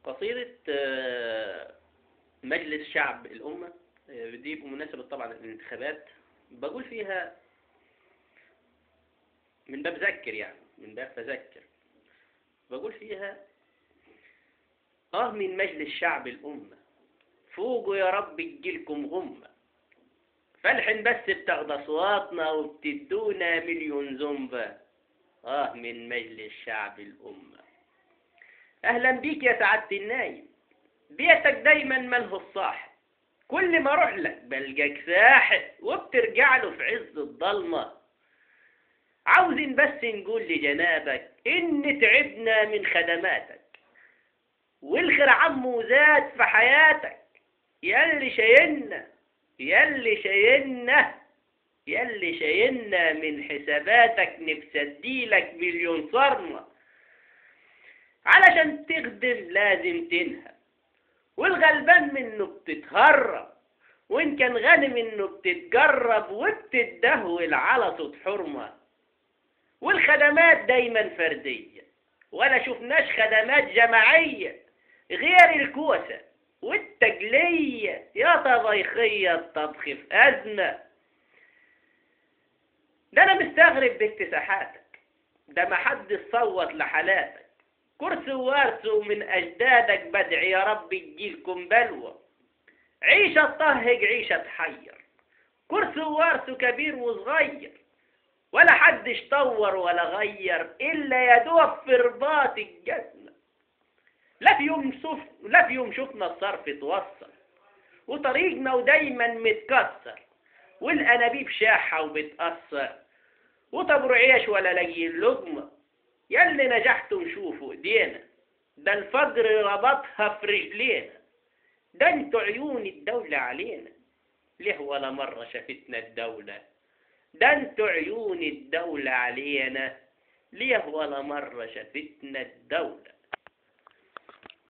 قصيدة مجلس شعب الأمة دي بمناسبة طبعا الانتخابات. بقول فيها من باب ذكر، يعني من باب تذكر، بقول فيها: من مجلس شعب الأمة فوقوا يا رب تجيلكم غمة، فالحين بس بتاخد أصواتنا وبتدونا مليون زنبة. من مجلس شعب الأمة. أهلا بيك يا سعادة النايم، بيتك دايما ملهو الصاحب، كل ما اروح لك بلقاك ساحب وبترجع له في عز الضلمة. عاوزين بس نقول لجنابك إن تعبنا من خدماتك، والخير عمو زاد في حياتك. ياللي شايلنا ياللي شايلنا ياللي شايلنا من حساباتك، نفسي اديلك مليون صرمة. علشان تخدم لازم تنهى، والغلبان منه بتتهرب، وإن كان غني منه بتتجرب وبتتدهول على صوت حرمة. والخدمات دايما فردية، ولا شفناش خدمات جماعية غير الكوسة والتجلية يا طبيخية الطبخ في أزمة. ده أنا مستغرب باكتساحاتك، ده ما حد صوت لحالاتك. كرسي وارثه من أجدادك، بدعي يا رب تجيلكم بلوى. عيشة تطهق عيشة تحير، كرسي وارثه كبير وصغير، ولا حدش طور ولا غير إلا يدوب في رباط الجزمة. لا في يوم شفنا الصرف توصل، وطريقنا ودايما متكسر، والأنابيب شاحة وبتأثر، وطبر عيش ولا لاقيين لقمة. ياللي نجحتوا نشوفوا ايدينا، ده الفجر ربطها في رجلينا. ده انتوا عيون الدولة علينا، ليه ولا مرة شافتنا الدولة؟ ده انتوا عيون الدولة علينا، ليه ولا مرة شافتنا الدولة؟